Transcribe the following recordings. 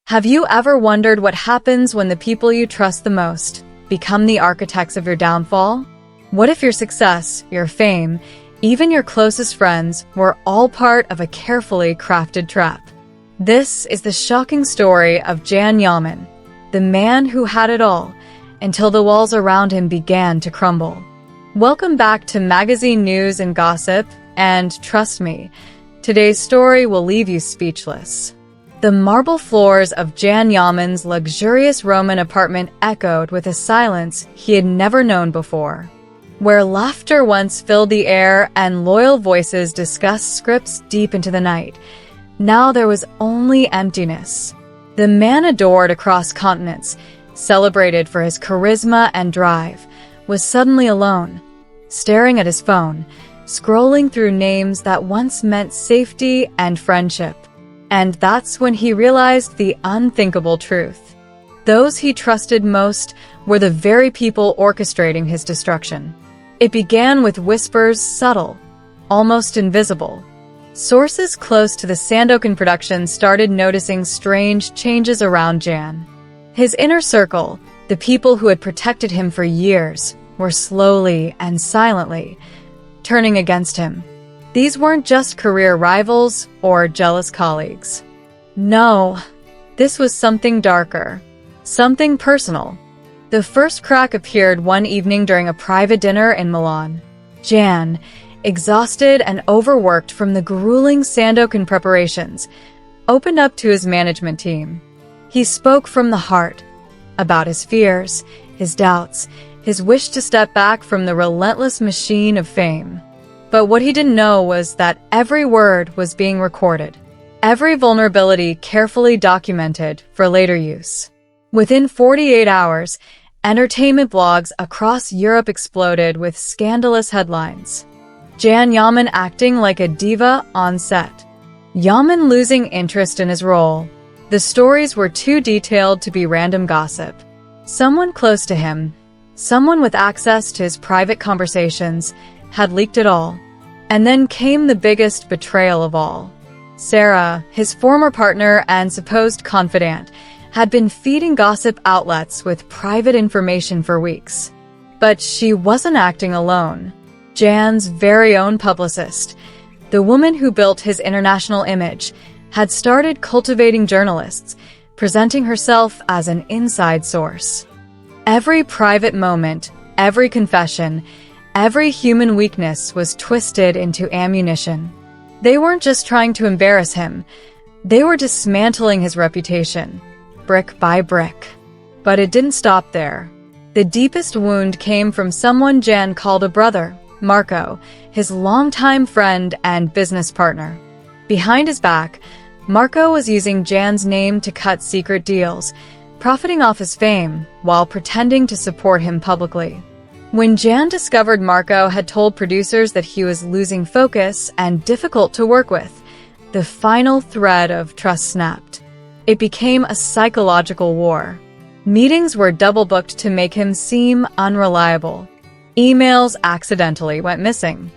Have you ever wondered what happens when the people you trust the most become the architects of your downfall? What if your success, your fame, even your closest friends were all part of a carefully crafted trap? This is the shocking story of Yaman, the man who had it all until the walls around him began to crumble. Welcome back to Magazine News and Gossip, and trust me, today's story will leave you speechless. The marble floors of Yaman's luxurious Roman apartment echoed with a silence he had never known before. Where laughter once filled the air and loyal voices discussed scripts deep into the night, now there was only emptiness. The man adored across continents, celebrated for his charisma and drive, was suddenly alone, staring at his phone, scrolling through names that once meant safety and friendship. And that's when he realized the unthinkable truth. Those he trusted most were the very people orchestrating his destruction. It began with whispers subtle, almost invisible. Sources close to the Sandokan production started noticing strange changes around Jan. His inner circle, the people who had protected him for years, were slowly and silently turning against him. These weren't just career rivals or jealous colleagues. No, this was something darker, something personal. The first crack appeared one evening during a private dinner in Milan. Jan, exhausted and overworked from the grueling Sandokan preparations, opened up to his management team. He spoke from the heart, about his fears, his doubts, his wish to step back from the relentless machine of fame. But what he didn't know was that every word was being recorded, every vulnerability carefully documented for later use. Within 48 hours, entertainment blogs across Europe exploded with scandalous headlines. Yaman acting like a diva on set. Yaman losing interest in his role. The stories were too detailed to be random gossip. Someone close to him, someone with access to his private conversations, had leaked it all. And then came the biggest betrayal of all. Sarah, his former partner and supposed confidant, had been feeding gossip outlets with private information for weeks. But she wasn't acting alone. Jan's very own publicist, the woman who built his international image, had started cultivating journalists, presenting herself as an inside source. Every private moment, every confession, every human weakness was twisted into ammunition. They weren't just trying to embarrass him, they were dismantling his reputation, brick by brick. But it didn't stop there. The deepest wound came from someone Jan called a brother, Marco, his longtime friend and business partner. Behind his back, Marco was using Jan's name to cut secret deals, profiting off his fame while pretending to support him publicly. When Jan discovered Marco had told producers that he was losing focus and difficult to work with, the final thread of trust snapped. It became a psychological war. Meetings were double-booked to make him seem unreliable. Emails accidentally went missing.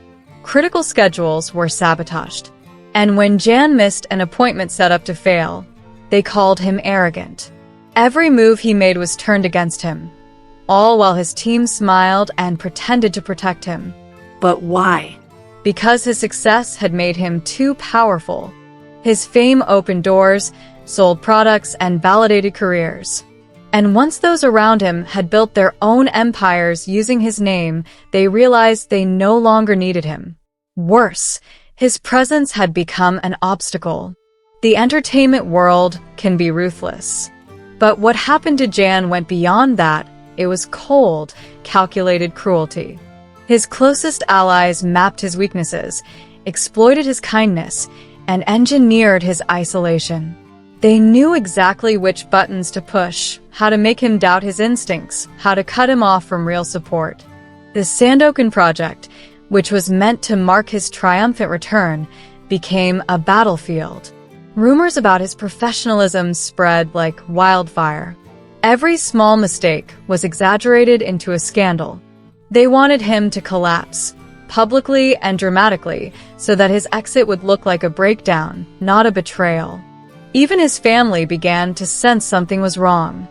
Critical schedules were sabotaged. And when Jan missed an appointment set up to fail, they called him arrogant. Every move he made was turned against him, all while his team smiled and pretended to protect him. But why? Because his success had made him too powerful. His fame opened doors, sold products, and validated careers. And once those around him had built their own empires using his name, they realized they no longer needed him. Worse, his presence had become an obstacle. The entertainment world can be ruthless. But what happened to Jan went beyond that. It was cold, calculated cruelty. His closest allies mapped his weaknesses, exploited his kindness, and engineered his isolation. They knew exactly which buttons to push, how to make him doubt his instincts, how to cut him off from real support. The Sandokan project, which was meant to mark his triumphant return, became a battlefield. Rumors about his professionalism spread like wildfire. Every small mistake was exaggerated into a scandal. They wanted him to collapse, publicly and dramatically, so that his exit would look like a breakdown, not a betrayal. Even his family began to sense something was wrong.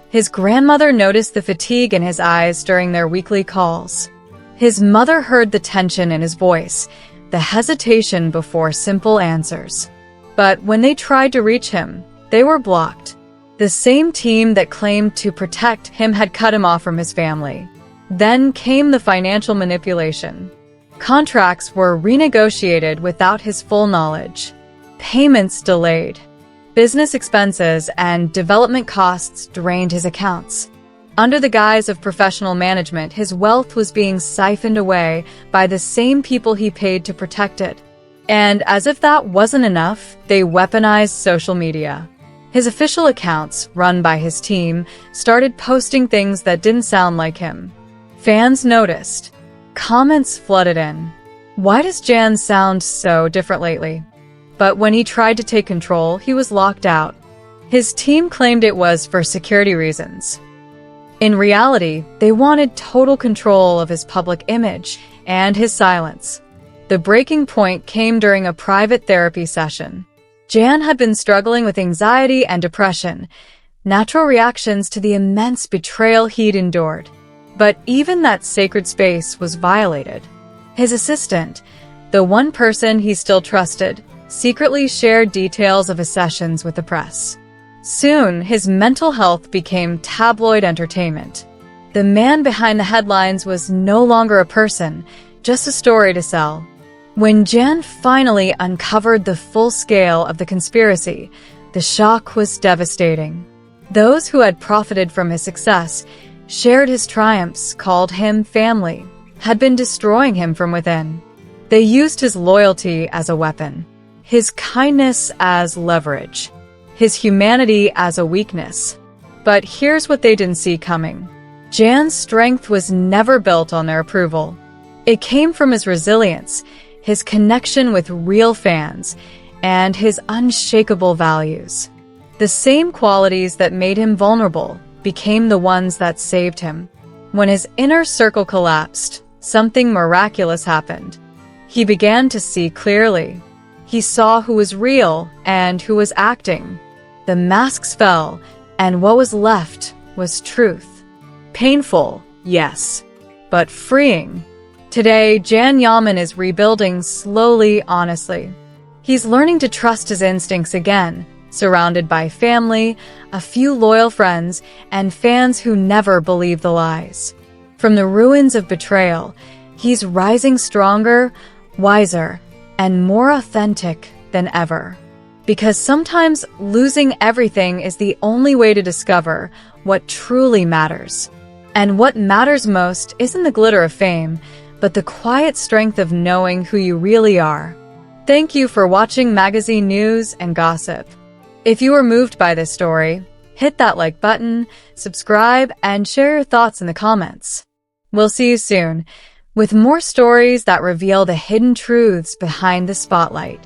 His grandmother noticed the fatigue in his eyes during their weekly calls. His mother heard the tension in his voice, the hesitation before simple answers. But when they tried to reach him, they were blocked. The same team that claimed to protect him had cut him off from his family. Then came the financial manipulation. Contracts were renegotiated without his full knowledge. Payments delayed. Business expenses and development costs drained his accounts. Under the guise of professional management, his wealth was being siphoned away by the same people he paid to protect it. And as if that wasn't enough, they weaponized social media. His official accounts, run by his team, started posting things that didn't sound like him. Fans noticed. Comments flooded in. Why does Jan sound so different lately? But when he tried to take control, he was locked out. His team claimed it was for security reasons. In reality, they wanted total control of his public image and his silence. The breaking point came during a private therapy session. Jan had been struggling with anxiety and depression, natural reactions to the immense betrayal he'd endured. But even that sacred space was violated. His assistant, the one person he still trusted, secretly shared details of his sessions with the press. Soon, his mental health became tabloid entertainment. The man behind the headlines was no longer a person, just a story to sell. When Jan finally uncovered the full scale of the conspiracy, the shock was devastating. Those who had profited from his success, shared his triumphs, called him family, had been destroying him from within. They used his loyalty as a weapon, his kindness as leverage, his humanity as a weakness. But here's what they didn't see coming. Jan's strength was never built on their approval. It came from his resilience, his connection with real fans, and his unshakable values. The same qualities that made him vulnerable became the ones that saved him. When his inner circle collapsed, something miraculous happened. He began to see clearly. He saw who was real and who was acting. The masks fell, and what was left was truth. Painful, yes, but freeing. Today, Jan Yaman is rebuilding slowly, honestly. He's learning to trust his instincts again, surrounded by family, a few loyal friends, and fans who never believe the lies. From the ruins of betrayal, he's rising stronger, wiser, and more authentic than ever. Because sometimes losing everything is the only way to discover what truly matters. And what matters most isn't the glitter of fame, but the quiet strength of knowing who you really are. Thank you for watching magazine news and gossip. If you were moved by this story, hit that like button, subscribe, and share your thoughts in the comments. We'll see you soon with more stories that reveal the hidden truths behind the spotlight.